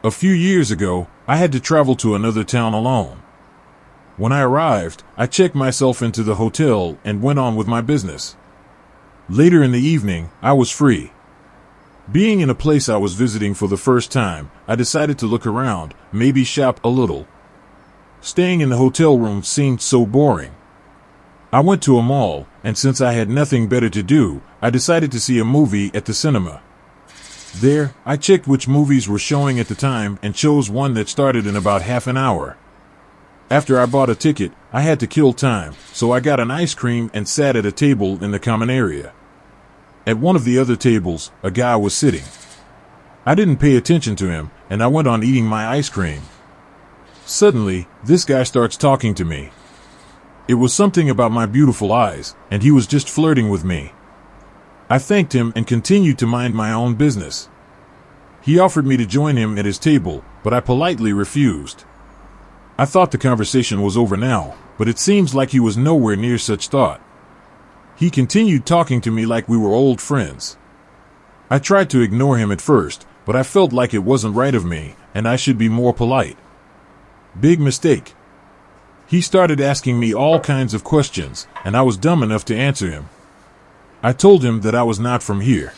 A few years ago, I had to travel to another town alone. When I arrived, I checked myself into the hotel and went on with my business. Later in the evening, I was free. Being in a place I was visiting for the first time, I decided to look around, maybe shop a little. Staying in the hotel room seemed so boring. I went to a mall, and since I had nothing better to do, I decided to see a movie at the cinema. There, I checked which movies were showing at the time and chose one that started in about half an hour. After I bought a ticket, I had to kill time, so I got an ice cream and sat at a table in the common area. At one of the other tables, a guy was sitting. I didn't pay attention to him, and I went on eating my ice cream. Suddenly, this guy starts talking to me. It was something about my beautiful eyes, and he was just flirting with me. I thanked him and continued to mind my own business. He offered me to join him at his table, but I politely refused. I thought the conversation was over now, but it seems like he was nowhere near such thought. He continued talking to me like we were old friends. I tried to ignore him at first, but I felt like it wasn't right of me, and I should be more polite. Big mistake. He started asking me all kinds of questions, and I was dumb enough to answer him. I told him that I was not from here.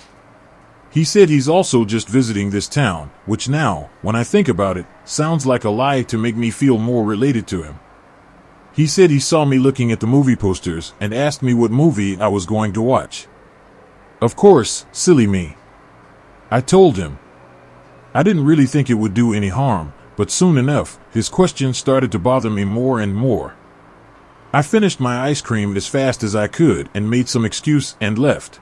He said he's also just visiting this town, which now, when I think about it, sounds like a lie to make me feel more related to him. He said he saw me looking at the movie posters and asked me what movie I was going to watch. Of course, silly me. I told him. I didn't really think it would do any harm, but soon enough, his questions started to bother me more and more. I finished my ice cream as fast as I could and made some excuse and left.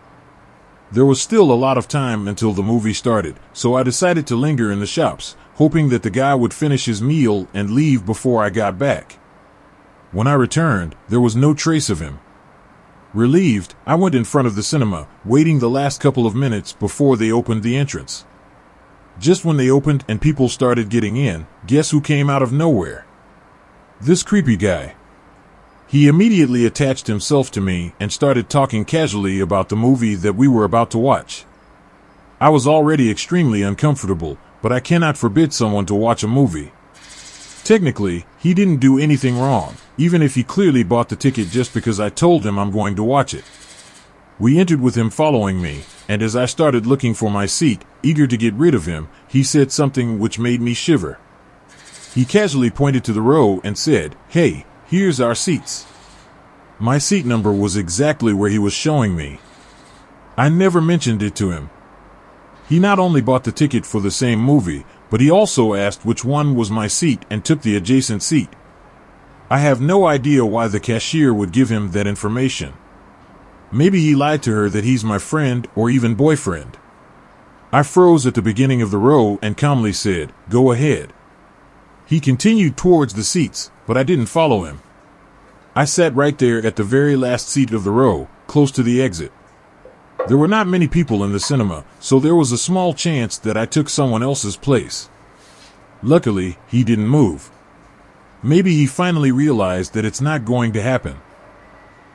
There was still a lot of time until the movie started, so I decided to linger in the shops, hoping that the guy would finish his meal and leave before I got back. When I returned, there was no trace of him. Relieved, I went in front of the cinema, waiting the last couple of minutes before they opened the entrance. Just when they opened and people started getting in, guess who came out of nowhere? This creepy guy. He immediately attached himself to me and started talking casually about the movie that we were about to watch. I was already extremely uncomfortable, but I cannot forbid someone to watch a movie. Technically, he didn't do anything wrong, even if he clearly bought the ticket just because I told him I'm going to watch it. We entered with him following me, and as I started looking for my seat, eager to get rid of him, he said something which made me shiver. He casually pointed to the row and said, "Hey, here's our seats." My seat number was exactly where he was showing me. I never mentioned it to him. He not only bought the ticket for the same movie, but he also asked which one was my seat and took the adjacent seat. I have no idea why the cashier would give him that information. Maybe he lied to her that he's my friend or even boyfriend. I froze at the beginning of the row and calmly said, "Go ahead." He continued towards the seats, but I didn't follow him. I sat right there at the very last seat of the row, close to the exit. There were not many people in the cinema, so there was a small chance that I took someone else's place. Luckily, he didn't move. Maybe he finally realized that it's not going to happen.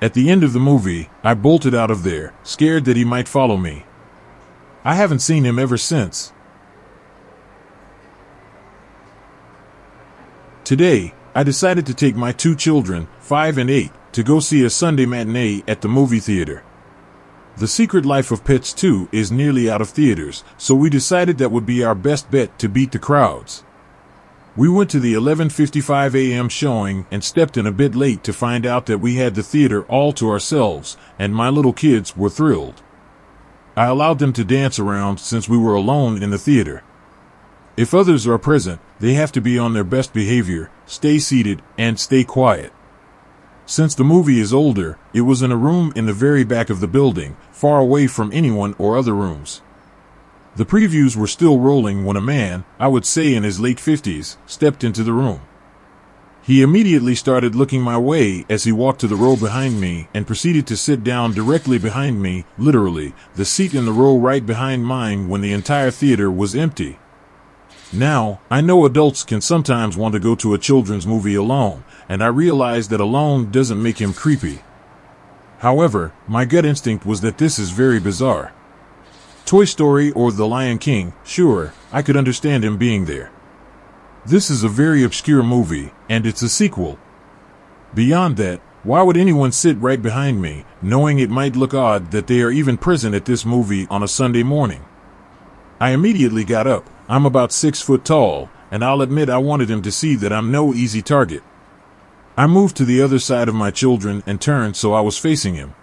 At the end of the movie, I bolted out of there, scared that he might follow me. I haven't seen him ever since. Today, I decided to take my two children, 5 and 8, to go see a Sunday matinee at the movie theater. The Secret Life of Pets 2 is nearly out of theaters, so we decided that would be our best bet to beat the crowds. We went to the 11:55 a.m. showing and stepped in a bit late to find out that we had the theater all to ourselves, and my little kids were thrilled. I allowed them to dance around since we were alone in the theater. If others are present, they have to be on their best behavior, stay seated, and stay quiet. Since the movie is older, it was in a room in the very back of the building, far away from anyone or other rooms. The previews were still rolling when a man, I would say in his late 50s, stepped into the room. He immediately started looking my way as he walked to the row behind me and proceeded to sit down directly behind me, literally, the seat in the row right behind mine when the entire theater was empty. Now, I know adults can sometimes want to go to a children's movie alone, and I realize that alone doesn't make him creepy. However, my gut instinct was that this is very bizarre. Toy Story or The Lion King, sure, I could understand him being there. This is a very obscure movie, and it's a sequel. Beyond that, why would anyone sit right behind me, knowing it might look odd that they are even present at this movie on a Sunday morning? I immediately got up. I'm about 6 foot tall, and I'll admit I wanted him to see that I'm no easy target. I moved to the other side of my children and turned so I was facing him.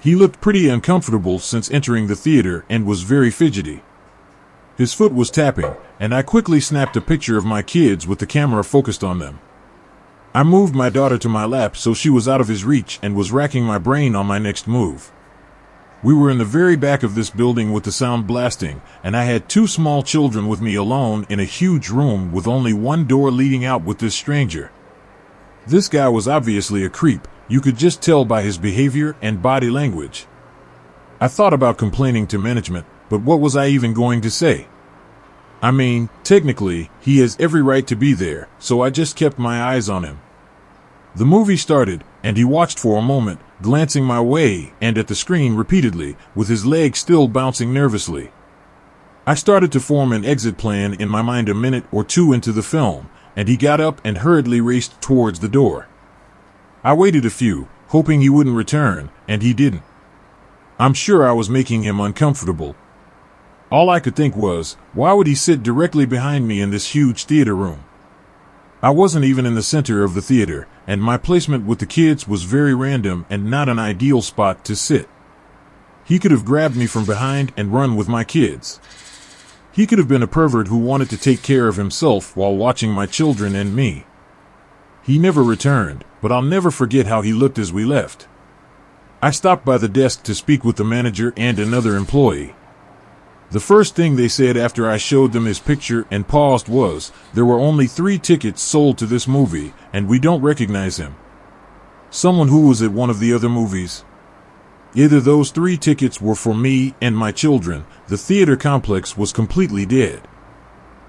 He looked pretty uncomfortable since entering the theater and was very fidgety. His foot was tapping, and I quickly snapped a picture of my kids with the camera focused on them. I moved my daughter to my lap so she was out of his reach and was racking my brain on my next move. We were in the very back of this building with the sound blasting, and I had 2 small children with me alone in a huge room with only one door leading out with this stranger. This guy was obviously a creep. You could just tell by his behavior and body language. I thought about complaining to management, but what was I even going to say? I mean, technically, he has every right to be there, so I just kept my eyes on him. The movie started, and he watched for a moment, glancing my way and at the screen repeatedly, with his legs still bouncing nervously. I started to form an exit plan in my mind a minute or two into the film, and he got up and hurriedly raced towards the door. I waited a few, hoping he wouldn't return, and he didn't. I'm sure I was making him uncomfortable. All I could think was, why would he sit directly behind me in this huge theater room? I wasn't even in the center of the theater, and my placement with the kids was very random and not an ideal spot to sit. He could have grabbed me from behind and run with my kids. He could have been a pervert who wanted to take care of himself while watching my children and me. He never returned, but I'll never forget how he looked as we left. I stopped by the desk to speak with the manager and another employee. The first thing they said after I showed them his picture and paused was, there were only 3 tickets sold to this movie, and we don't recognize him. Someone who was at one of the other movies. Either those 3 tickets were for me and my children. The theater complex was completely dead.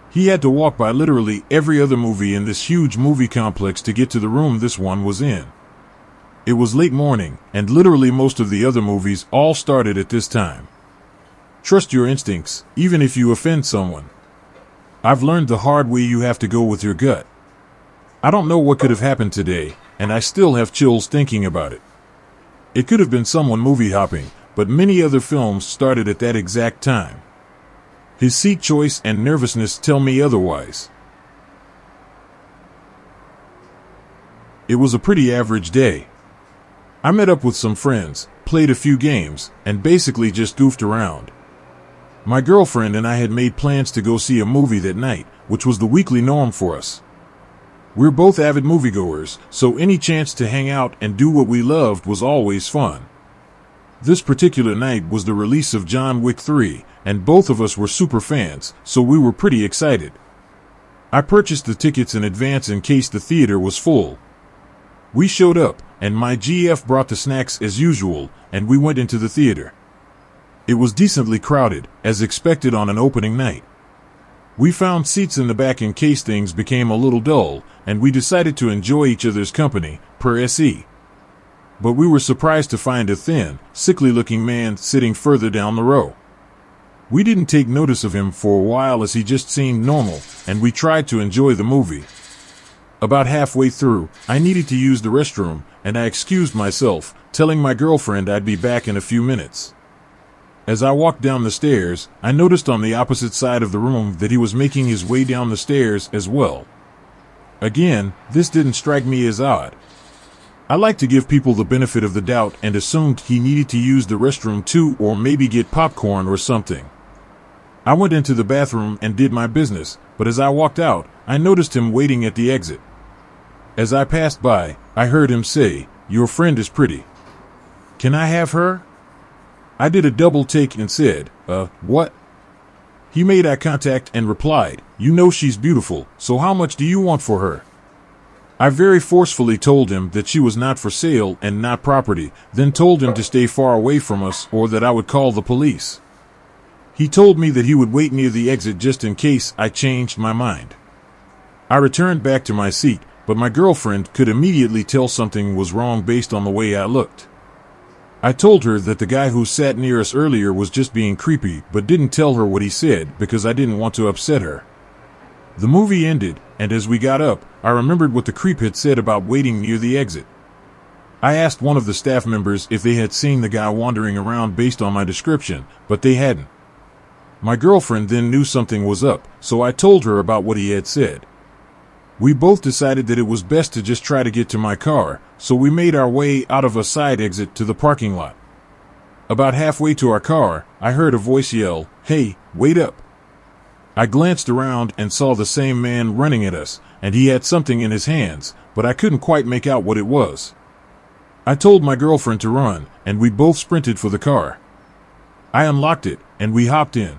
He had to walk by literally every other movie in this huge movie complex to get to the room this one was in. It was late morning, and literally most of the other movies all started at this time. Trust your instincts, even if you offend someone. I've learned the hard way you have to go with your gut. I don't know what could have happened today, and I still have chills thinking about it. It could have been someone movie hopping, but many other films started at that exact time. His seat choice and nervousness tell me otherwise. It was a pretty average day. I met up with some friends, played a few games, and basically just goofed around. My girlfriend and I had made plans to go see a movie that night, which was the weekly norm for us. We're both avid moviegoers, so any chance to hang out and do what we loved was always fun. This particular night was the release of John Wick 3, and both of us were super fans, so we were pretty excited. I purchased the tickets in advance in case the theater was full. We showed up, and my GF brought the snacks as usual, and we went into the theater. It was decently crowded, as expected on an opening night. We found seats in the back in case things became a little dull, and we decided to enjoy each other's company, per se. But we were surprised to find a thin, sickly-looking man sitting further down the row. We didn't take notice of him for a while as he just seemed normal, and we tried to enjoy the movie. About halfway through, I needed to use the restroom, and I excused myself, telling my girlfriend I'd be back in a few minutes. As I walked down the stairs, I noticed on the opposite side of the room that he was making his way down the stairs as well. Again, this didn't strike me as odd. I like to give people the benefit of the doubt and assumed he needed to use the restroom too, or maybe get popcorn or something. I went into the bathroom and did my business, but as I walked out, I noticed him waiting at the exit. As I passed by, I heard him say, "Your friend is pretty. Can I have her?" I did a double take and said, what? He made eye contact and replied, "You know she's beautiful, so how much do you want for her?" I very forcefully told him that she was not for sale and not property, then told him to stay far away from us or that I would call the police. He told me that he would wait near the exit just in case I changed my mind. I returned back to my seat, but my girlfriend could immediately tell something was wrong based on the way I looked. I told her that the guy who sat near us earlier was just being creepy, but didn't tell her what he said because I didn't want to upset her. The movie ended, and as we got up, I remembered what the creep had said about waiting near the exit. I asked one of the staff members if they had seen the guy wandering around based on my description, but they hadn't. My girlfriend then knew something was up, so I told her about what he had said. We both decided that it was best to just try to get to my car, so we made our way out of a side exit to the parking lot. About halfway to our car, I heard a voice yell, "Hey, wait up!" I glanced around and saw the same man running at us, and he had something in his hands, but I couldn't quite make out what it was. I told my girlfriend to run, and we both sprinted for the car. I unlocked it, and we hopped in.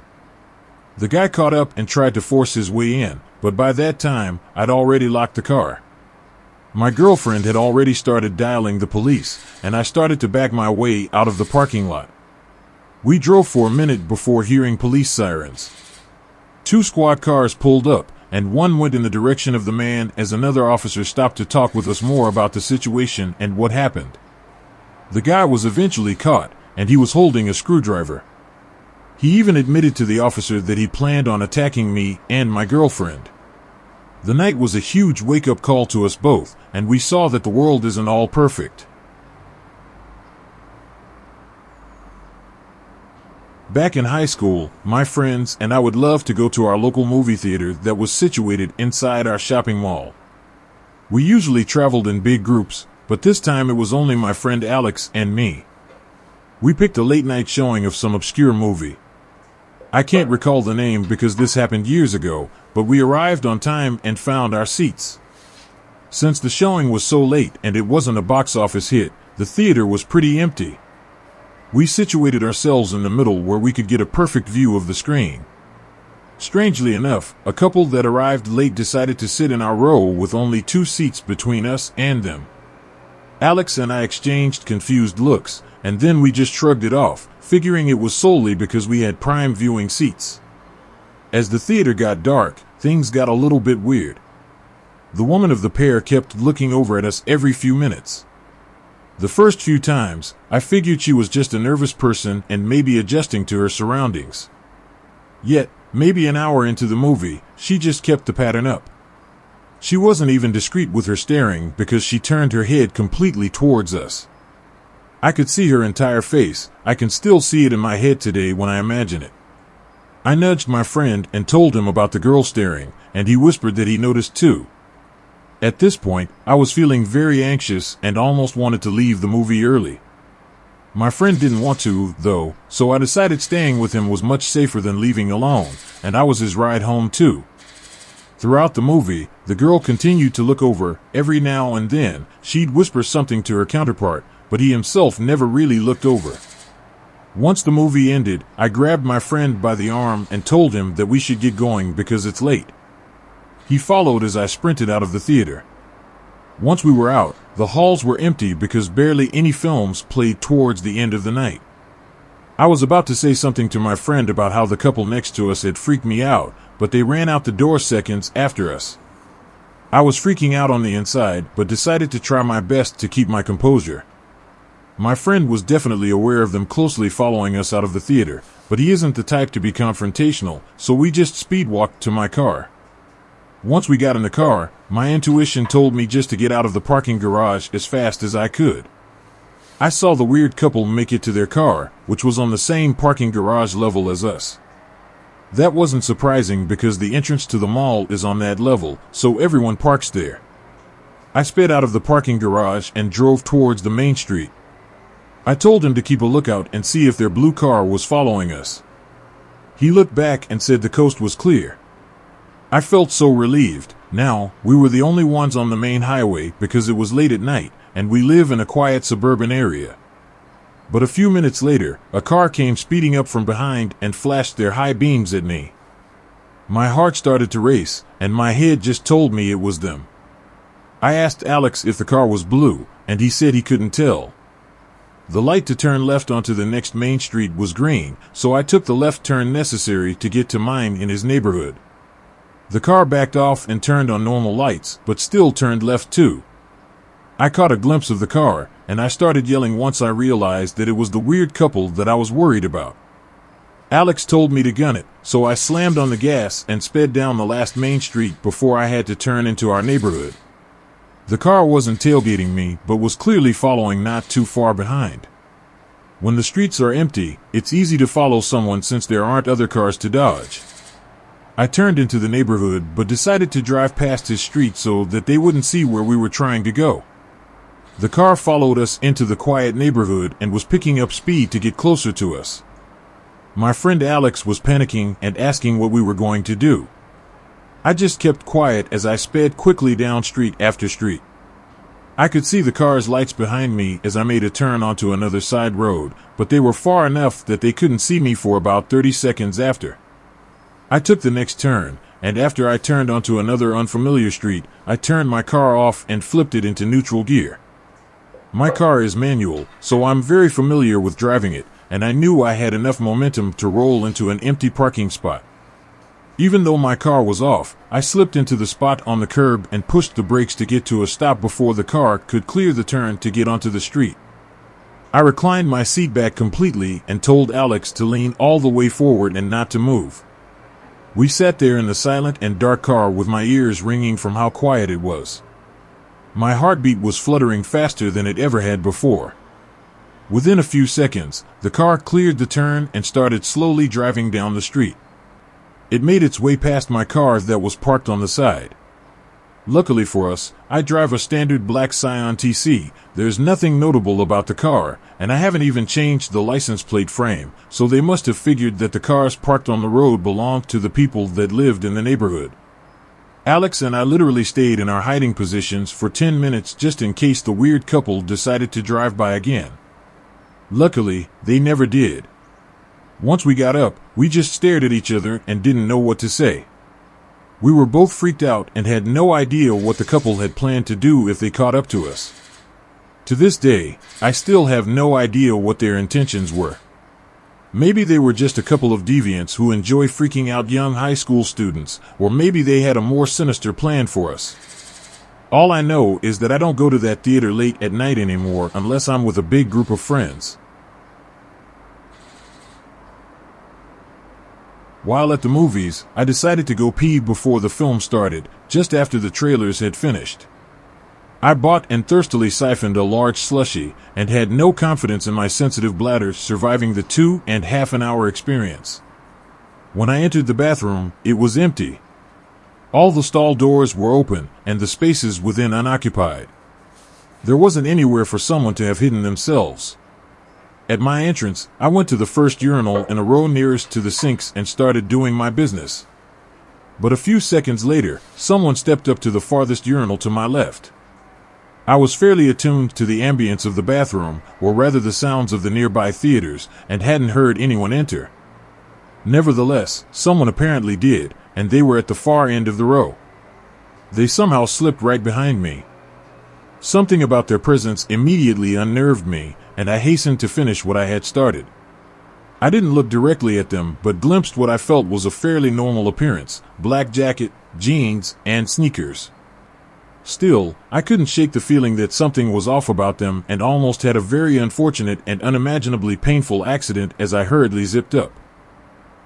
The guy caught up and tried to force his way in, but by that time, I'd already locked the car. My girlfriend had already started dialing the police, and I started to back my way out of the parking lot. We drove for a minute before hearing police sirens. 2 squad cars pulled up, and one went in the direction of the man as another officer stopped to talk with us more about the situation and what happened. The guy was eventually caught, and he was holding a screwdriver. He even admitted to the officer that he planned on attacking me and my girlfriend. The night was a huge wake-up call to us both, and we saw that the world isn't all perfect. Back in high school, my friends and I would love to go to our local movie theater that was situated inside our shopping mall. We usually traveled in big groups, but this time it was only my friend Alex and me. We picked a late-night showing of some obscure movie. I can't recall the name because this happened years ago, but we arrived on time and found our seats. Since the showing was so late and it wasn't a box office hit, the theater was pretty empty. We situated ourselves in the middle where we could get a perfect view of the screen. Strangely enough, a couple that arrived late decided to sit in our row with only 2 seats between us and them. Alex and I exchanged confused looks, and then we just shrugged it off, figuring it was solely because we had prime viewing seats. As the theater got dark, things got a little bit weird. The woman of the pair kept looking over at us every few minutes. The first few times, I figured she was just a nervous person and maybe adjusting to her surroundings. Yet, maybe an hour into the movie, she just kept the pattern up. She wasn't even discreet with her staring because she turned her head completely towards us. I could see her entire face. I can still see it in my head today when I imagine it. I nudged my friend and told him about the girl staring, and he whispered that he noticed too. At this point, I was feeling very anxious and almost wanted to leave the movie early. My friend didn't want to, though, so I decided staying with him was much safer than leaving alone, and I was his ride home too. Throughout the movie, the girl continued to look over. Every now and then, she'd whisper something to her counterpart, but he himself never really looked over. Once the movie ended, I grabbed my friend by the arm and told him that we should get going because it's late. He followed as I sprinted out of the theater. Once we were out, the halls were empty because barely any films played towards the end of the night. I was about to say something to my friend about how the couple next to us had freaked me out, but they ran out the door seconds after us. I was freaking out on the inside, but decided to try my best to keep my composure. My friend was definitely aware of them closely following us out of the theater, but he isn't the type to be confrontational, so we just speed-walked to my car. Once we got in the car, my intuition told me just to get out of the parking garage as fast as I could. I saw the weird couple make it to their car, which was on the same parking garage level as us. That wasn't surprising because the entrance to the mall is on that level, so everyone parks there. I sped out of the parking garage and drove towards the main street. I told him to keep a lookout and see if their blue car was following us. He looked back and said the coast was clear. I felt so relieved. Now, we were the only ones on the main highway because it was late at night, and we live in a quiet suburban area. But a few minutes later, a car came speeding up from behind and flashed their high beams at me. My heart started to race, and my head just told me it was them. I asked Alex if the car was blue, and he said he couldn't tell. The light to turn left onto the next main street was green, so I took the left turn necessary to get to mine in his neighborhood. The car backed off and turned on normal lights, but still turned left too. I caught a glimpse of the car, and I started yelling once I realized that it was the weird couple that I was worried about. Alex told me to gun it, so I slammed on the gas and sped down the last main street before I had to turn into our neighborhood. The car wasn't tailgating me, but was clearly following not too far behind. When the streets are empty, it's easy to follow someone since there aren't other cars to dodge. I turned into the neighborhood, but decided to drive past his street so that they wouldn't see where we were trying to go. The car followed us into the quiet neighborhood and was picking up speed to get closer to us. My friend Alex was panicking and asking what we were going to do. I just kept quiet as I sped quickly down street after street. I could see the car's lights behind me as I made a turn onto another side road, but they were far enough that they couldn't see me for about 30 seconds after. I took the next turn, and after I turned onto another unfamiliar street, I turned my car off and flipped it into neutral gear. My car is manual, so I'm very familiar with driving it, and I knew I had enough momentum to roll into an empty parking spot. Even though my car was off, I slipped into the spot on the curb and pushed the brakes to get to a stop before the car could clear the turn to get onto the street. I reclined my seat back completely and told Alex to lean all the way forward and not to move. We sat there in the silent and dark car with my ears ringing from how quiet it was. My heartbeat was fluttering faster than it ever had before. Within a few seconds, the car cleared the turn and started slowly driving down the street. It made its way past my car that was parked on the side. Luckily for us, I drive a standard black Scion TC. There's nothing notable about the car, and I haven't even changed the license plate frame, so they must have figured that the cars parked on the road belonged to the people that lived in the neighborhood. Alex and I literally stayed in our hiding positions for 10 minutes just in case the weird couple decided to drive by again. Luckily, they never did. Once we got up, we just stared at each other and didn't know what to say. We were both freaked out and had no idea what the couple had planned to do if they caught up to us. To this day, I still have no idea what their intentions were. Maybe they were just a couple of deviants who enjoy freaking out young high school students, or maybe they had a more sinister plan for us. All I know is that I don't go to that theater late at night anymore unless I'm with a big group of friends. While at the movies, I decided to go pee before the film started, just after the trailers had finished. I bought and thirstily siphoned a large slushie, and had no confidence in my sensitive bladder surviving the 2.5-hour experience. When I entered the bathroom, it was empty. All the stall doors were open, and the spaces within unoccupied. There wasn't anywhere for someone to have hidden themselves. At my entrance, I went to the first urinal in a row nearest to the sinks and started doing my business. But a few seconds later, someone stepped up to the farthest urinal to my left. I was fairly attuned to the ambience of the bathroom, or rather the sounds of the nearby theaters, and hadn't heard anyone enter. Nevertheless, someone apparently did, and they were at the far end of the row. They somehow slipped right behind me. Something about their presence immediately unnerved me, and I hastened to finish what I had started. I didn't look directly at them, but glimpsed what I felt was a fairly normal appearance: black jacket, jeans, and sneakers. Still, I couldn't shake the feeling that something was off about them, and almost had a very unfortunate and unimaginably painful accident as I hurriedly zipped up.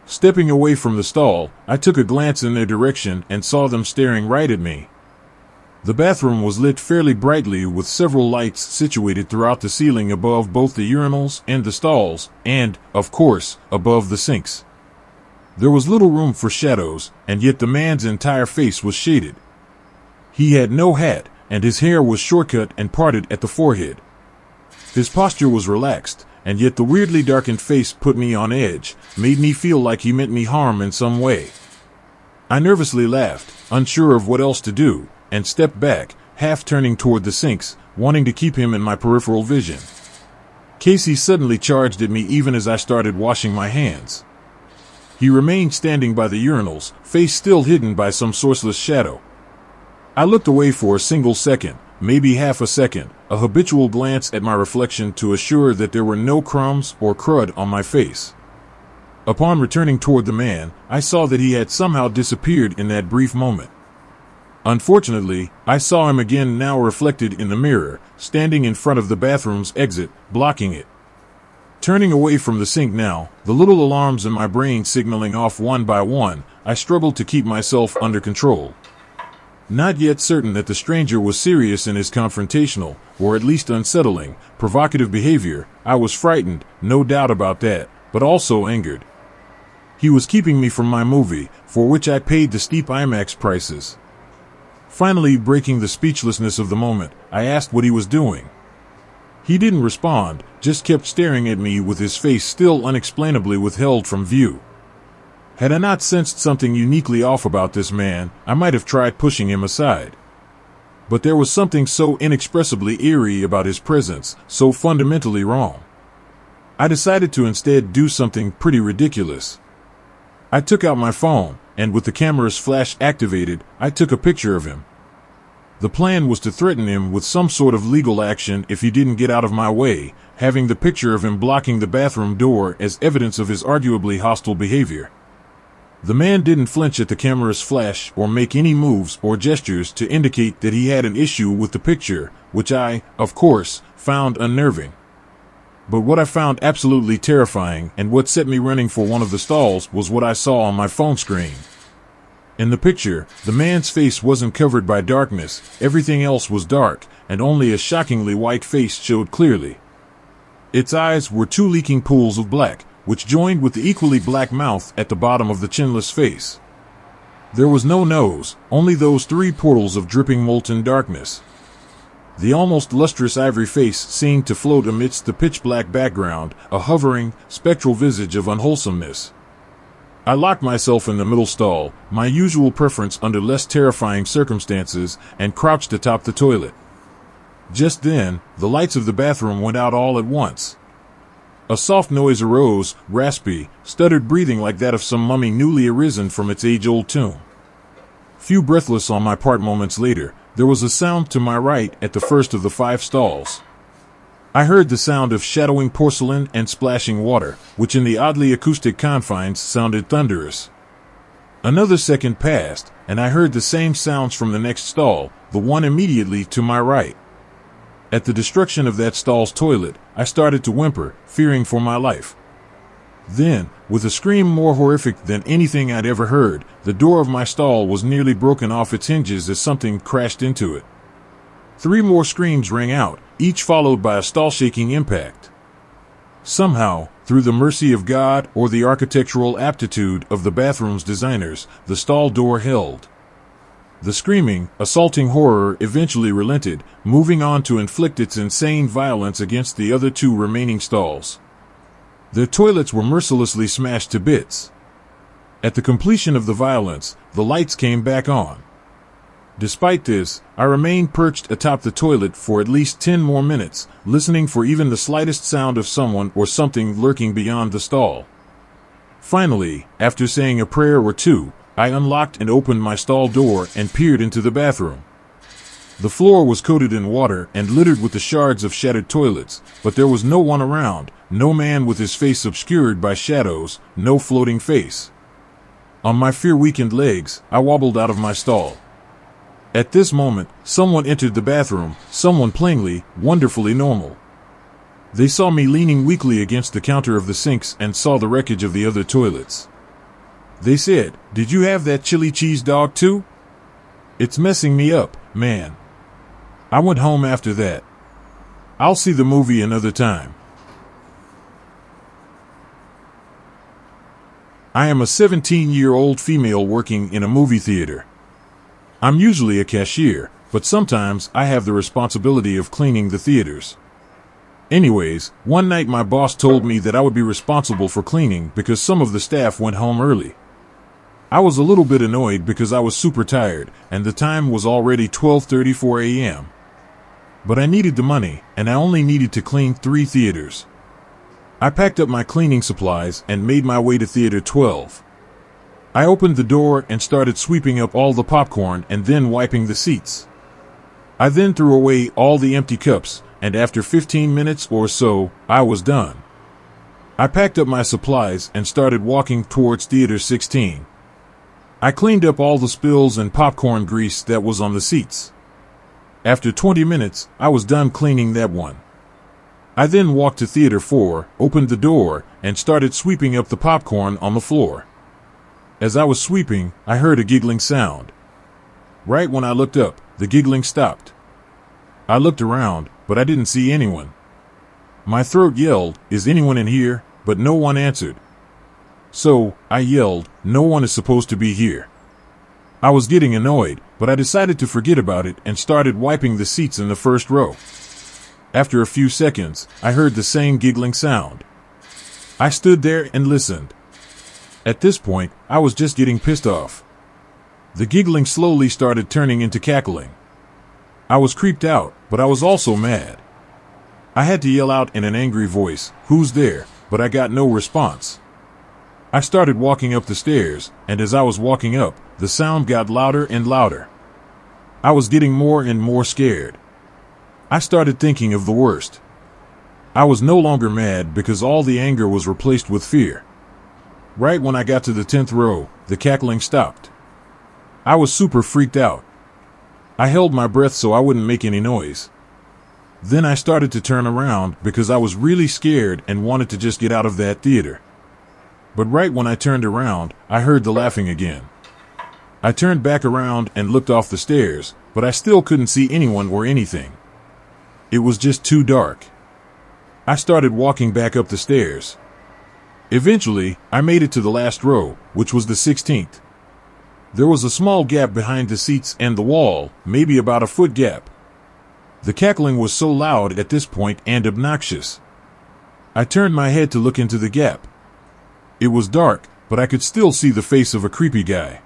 Stepping away from the stall, I took a glance in their direction and saw them staring right at me. The bathroom was lit fairly brightly with several lights situated throughout the ceiling above both the urinals and the stalls, and, of course, above the sinks. There was little room for shadows, and yet the man's entire face was shaded. He had no hat, and his hair was short-cut and parted at the forehead. His posture was relaxed, and yet the weirdly darkened face put me on edge, made me feel like he meant me harm in some way. I nervously laughed, unsure of what else to do, and stepped back, half turning toward the sinks, wanting to keep him in my peripheral vision. Casey suddenly charged at me even as I started washing my hands. He remained standing by the urinals, face still hidden by some sourceless shadow. I looked away for a single second, maybe half a second, a habitual glance at my reflection to assure that there were no crumbs or crud on my face. Upon returning toward the man, I saw that he had somehow disappeared in that brief moment. Unfortunately, I saw him again, now reflected in the mirror, standing in front of the bathroom's exit, blocking it. Turning away from the sink now, the little alarms in my brain signaling off one by one, I struggled to keep myself under control. Not yet certain that the stranger was serious in his confrontational, or at least unsettling, provocative behavior, I was frightened, no doubt about that, but also angered. He was keeping me from my movie, for which I paid the steep IMAX prices. Finally, breaking the speechlessness of the moment, I asked what he was doing. He didn't respond, just kept staring at me with his face still unexplainably withheld from view. Had I not sensed something uniquely off about this man, I might have tried pushing him aside. But there was something so inexpressibly eerie about his presence, so fundamentally wrong. I decided to instead do something pretty ridiculous. I took out my phone, and with the camera's flash activated, I took a picture of him. The plan was to threaten him with some sort of legal action if he didn't get out of my way, having the picture of him blocking the bathroom door as evidence of his arguably hostile behavior. The man didn't flinch at the camera's flash or make any moves or gestures to indicate that he had an issue with the picture, which I, of course, found unnerving. But what I found absolutely terrifying and what set me running for one of the stalls was what I saw on my phone screen. In the picture, the man's face wasn't covered by darkness, everything else was dark, and only a shockingly white face showed clearly. Its eyes were two leaking pools of black, which joined with the equally black mouth at the bottom of the chinless face. There was no nose, only those three portals of dripping molten darkness. The almost lustrous ivory face seemed to float amidst the pitch-black background, a hovering, spectral visage of unwholesomeness. I locked myself in the middle stall, my usual preference under less terrifying circumstances, and crouched atop the toilet. Just then, the lights of the bathroom went out all at once. A soft noise arose, raspy, stuttered breathing like that of some mummy newly arisen from its age-old tomb. Few breathless on my part moments later, there was a sound to my right at the first of the 5 stalls. I heard the sound of shadowing porcelain and splashing water, which in the oddly acoustic confines sounded thunderous. Another second passed, and I heard the same sounds from the next stall, the one immediately to my right. At the destruction of that stall's toilet, I started to whimper, fearing for my life. Then, with a scream more horrific than anything I'd ever heard, the door of my stall was nearly broken off its hinges as something crashed into it. 3 more screams rang out, each followed by a stall-shaking impact. Somehow, through the mercy of God or the architectural aptitude of the bathroom's designers, the stall door held. The screaming, assaulting horror eventually relented, moving on to inflict its insane violence against the other 2 remaining stalls. Their toilets were mercilessly smashed to bits. At the completion of the violence, the lights came back on. Despite this, I remained perched atop the toilet for at least 10 more minutes, listening for even the slightest sound of someone or something lurking beyond the stall. Finally, after saying a prayer or 2, I unlocked and opened my stall door and peered into the bathroom. The floor was coated in water and littered with the shards of shattered toilets, but there was no one around, no man with his face obscured by shadows, no floating face. On my fear-weakened legs, I wobbled out of my stall. At this moment, someone entered the bathroom, someone plainly, wonderfully normal. They saw me leaning weakly against the counter of the sinks and saw the wreckage of the other toilets. They said, "Did you have that chili cheese dog too? It's messing me up, man." I went home after that. I'll see the movie another time. I am a 17-year-old female working in a movie theater. I'm usually a cashier, but sometimes I have the responsibility of cleaning the theaters. Anyways, one night my boss told me that I would be responsible for cleaning because some of the staff went home early. I was a little bit annoyed because I was super tired, and the time was already 12:34 a.m. But I needed the money, and I only needed to clean 3 theaters. I packed up my cleaning supplies and made my way to Theater 12. I opened the door and started sweeping up all the popcorn and then wiping the seats. I then threw away all the empty cups, and after 15 minutes or so, I was done. I packed up my supplies and started walking towards Theater 16. I cleaned up all the spills and popcorn grease that was on the seats. After 20 minutes, I was done cleaning that one. I then walked to Theater 4, opened the door, and started sweeping up the popcorn on the floor. As I was sweeping, I heard a giggling sound. Right when I looked up, the giggling stopped. I looked around, but I didn't see anyone. My throat yelled, "Is anyone in here?" But no one answered. So, I yelled, "No one is supposed to be here." I was getting annoyed, but I decided to forget about it and started wiping the seats in the first row. After a few seconds, I heard the same giggling sound. I stood there and listened. At this point, I was just getting pissed off. The giggling slowly started turning into cackling. I was creeped out, but I was also mad. I had to yell out in an angry voice, "Who's there?" but I got no response. I started walking up the stairs, and as I was walking up, the sound got louder and louder. I was getting more and more scared. I started thinking of the worst. I was no longer mad because all the anger was replaced with fear. Right when I got to the 10th row, the cackling stopped. I was super freaked out. I held my breath so I wouldn't make any noise. Then I started to turn around because I was really scared and wanted to just get out of that theater. But right when I turned around, I heard the laughing again. I turned back around and looked off the stairs, but I still couldn't see anyone or anything. It was just too dark. I started walking back up the stairs. Eventually, I made it to the last row, which was the 16th. There was a small gap behind the seats and the wall, maybe about a foot gap. The cackling was so loud at this point and obnoxious. I turned my head to look into the gap. It was dark, but I could still see the face of a creepy guy.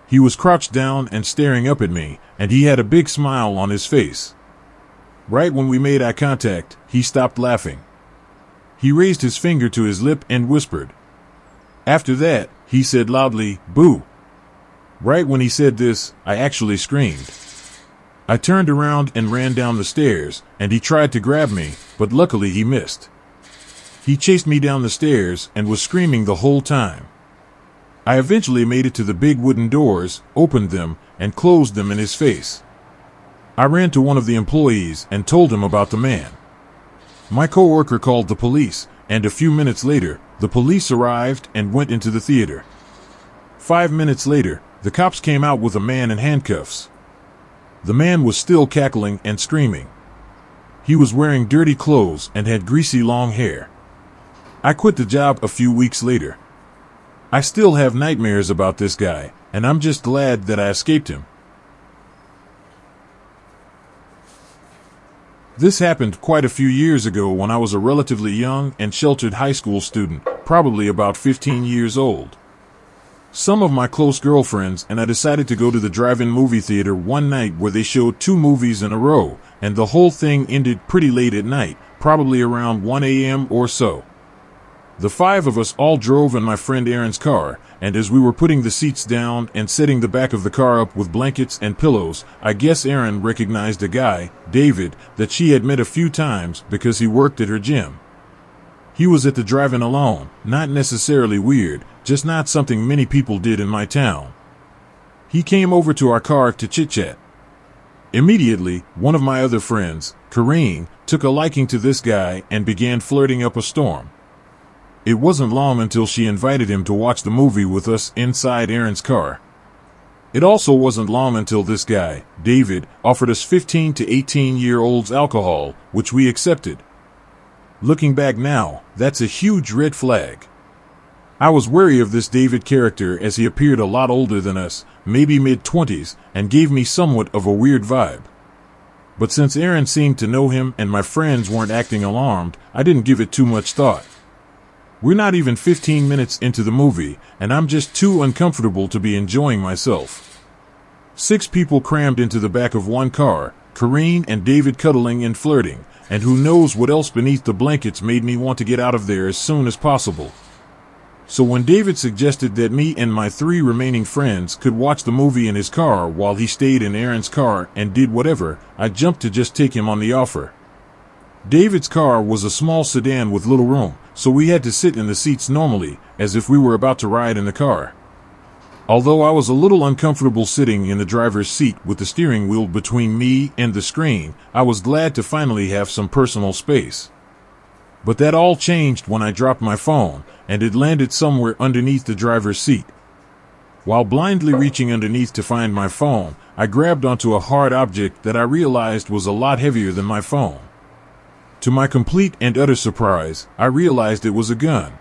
He was crouched down and staring up at me, and he had a big smile on his face. Right when we made eye contact, he stopped laughing. He raised his finger to his lip and whispered. After that, he said loudly, "Boo." Right when he said this, I actually screamed. I turned around and ran down the stairs, and he tried to grab me, but luckily he missed. He chased me down the stairs and was screaming the whole time. I eventually made it to the big wooden doors, opened them, and closed them in his face. I ran to one of the employees and told him about the man. My coworker called the police, and a few minutes later, the police arrived and went into the theater. 5 minutes later, the cops came out with a man in handcuffs. The man was still cackling and screaming. He was wearing dirty clothes and had greasy long hair. I quit the job a few weeks later. I still have nightmares about this guy, and I'm just glad that I escaped him. This happened quite a few years ago when I was a relatively young and sheltered high school student, probably about 15 years old. Some of my close girlfriends and I decided to go to the drive-in movie theater one night where they showed 2 movies in a row, and the whole thing ended pretty late at night, probably around 1 a.m. or so. The 5 of us all drove in my friend Aaron's car, and as we were putting the seats down and setting the back of the car up with blankets and pillows, I guess Aaron recognized a guy, David, that she had met a few times because he worked at her gym. He was at the drive-in alone, not necessarily weird, just not something many people did in my town. He came over to our car to chit-chat. Immediately, one of my other friends, Kareen, took a liking to this guy and began flirting up a storm. It wasn't long until she invited him to watch the movie with us inside Aaron's car. It also wasn't long until this guy, David, offered us 15 to 18-year-olds alcohol, which we accepted. Looking back now, that's a huge red flag. I was wary of this David character as he appeared a lot older than us, maybe mid-20s, and gave me somewhat of a weird vibe. But since Aaron seemed to know him and my friends weren't acting alarmed, I didn't give it too much thought. We're not even 15 minutes into the movie, and I'm just too uncomfortable to be enjoying myself. 6 people crammed into the back of one car, Kareen and David cuddling and flirting, and who knows what else beneath the blankets made me want to get out of there as soon as possible. So when David suggested that me and my 3 remaining friends could watch the movie in his car while he stayed in Aaron's car and did whatever, I jumped to just take him on the offer. David's car was a small sedan with little room, so we had to sit in the seats normally, as if we were about to ride in the car. Although I was a little uncomfortable sitting in the driver's seat with the steering wheel between me and the screen, I was glad to finally have some personal space. But that all changed when I dropped my phone, and it landed somewhere underneath the driver's seat. While blindly reaching underneath to find my phone, I grabbed onto a hard object that I realized was a lot heavier than my phone. To my complete and utter surprise, I realized it was a gun.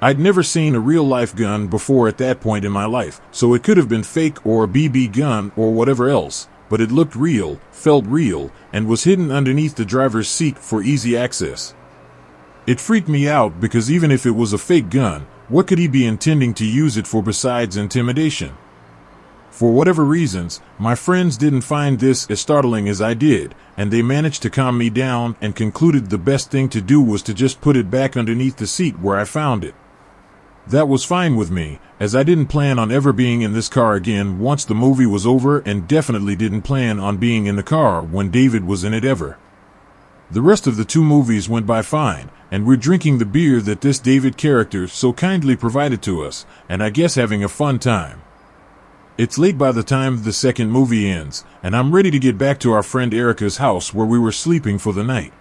I'd never seen a real-life gun before at that point in my life, so it could have been fake or a BB gun or whatever else, but it looked real, felt real, and was hidden underneath the driver's seat for easy access. It freaked me out because even if it was a fake gun, what could he be intending to use it for besides intimidation? For whatever reasons, my friends didn't find this as startling as I did, and they managed to calm me down and concluded the best thing to do was to just put it back underneath the seat where I found it. That was fine with me, as I didn't plan on ever being in this car again once the movie was over, and definitely didn't plan on being in the car when David was in it ever. The rest of the 2 movies went by fine, and we're drinking the beer that this David character so kindly provided to us, and I guess having a fun time. It's late by the time the second movie ends, and I'm ready to get back to our friend Erica's house where we were sleeping for the night.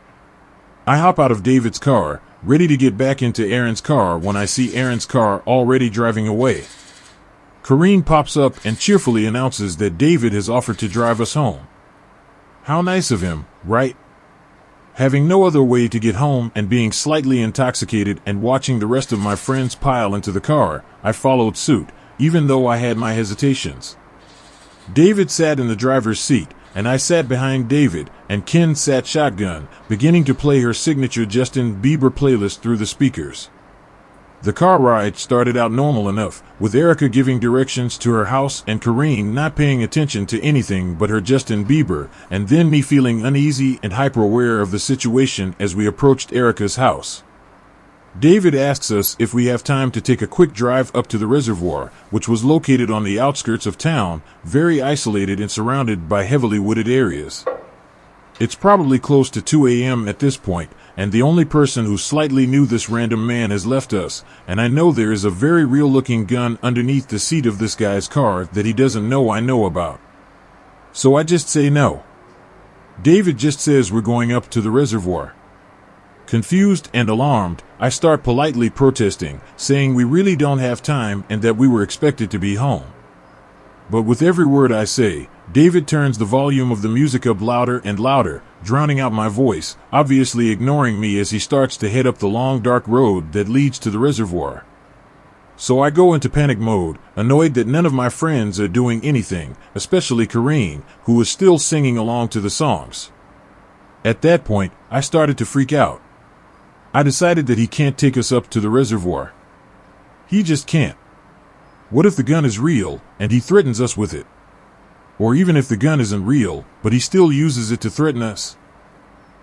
I hop out of David's car, ready to get back into Aaron's car when I see Aaron's car already driving away. Corrine pops up and cheerfully announces that David has offered to drive us home. How nice of him, right? Having no other way to get home and being slightly intoxicated and watching the rest of my friends pile into the car, I followed suit, even though I had my hesitations. David sat in the driver's seat, and I sat behind David, and Ken sat shotgun, beginning to play her signature Justin Bieber playlist through the speakers. The car ride started out normal enough, with Erica giving directions to her house and Corrine not paying attention to anything but her Justin Bieber, and then me feeling uneasy and hyper-aware of the situation as we approached Erica's house. David asks us if we have time to take a quick drive up to the reservoir, which was located on the outskirts of town, very isolated and surrounded by heavily wooded areas. It's probably close to 2 a.m. at this point, and the only person who slightly knew this random man has left us, and I know there is a very real-looking gun underneath the seat of this guy's car that he doesn't know I know about. So I just say no. David just says we're going up to the reservoir. Confused and alarmed, I start politely protesting, saying we really don't have time and that we were expected to be home. But with every word I say, David turns the volume of the music up louder and louder, drowning out my voice, obviously ignoring me as he starts to head up the long dark road that leads to the reservoir. So I go into panic mode, annoyed that none of my friends are doing anything, especially Corrine, who is still singing along to the songs. At that point, I started to freak out. I decided that he can't take us up to the reservoir. He just can't. What if the gun is real, and he threatens us with it? Or even if the gun isn't real, but he still uses it to threaten us?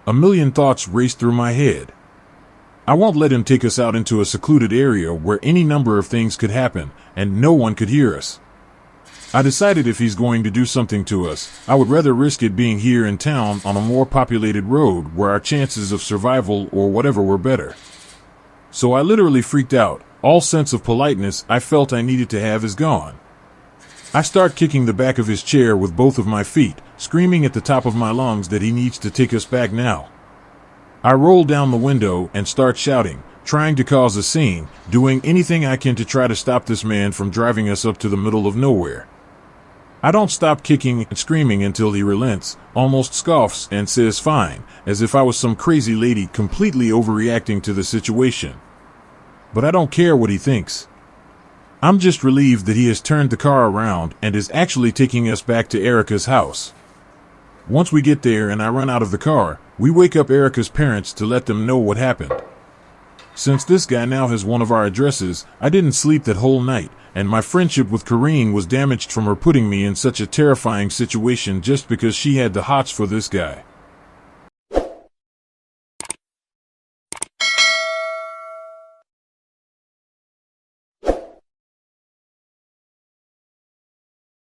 A million thoughts race through my head. I won't let him take us out into a secluded area where any number of things could happen, and no one could hear us. I decided if he's going to do something to us, I would rather risk it being here in town on a more populated road where our chances of survival or whatever were better. So I literally freaked out. All sense of politeness I felt I needed to have is gone. I start kicking the back of his chair with both of my feet, screaming at the top of my lungs that he needs to take us back now. I roll down the window and start shouting, trying to cause a scene, doing anything I can to try to stop this man from driving us up to the middle of nowhere. I don't stop kicking and screaming until he relents, almost scoffs, and says fine, as if I was some crazy lady completely overreacting to the situation. But I don't care what he thinks. I'm just relieved that he has turned the car around and is actually taking us back to Erica's house. Once we get there and I run out of the car, we wake up Erica's parents to let them know what happened. Since this guy now has one of our addresses, I didn't sleep that whole night, and my friendship with Corrine was damaged from her putting me in such a terrifying situation just because she had the hots for this guy.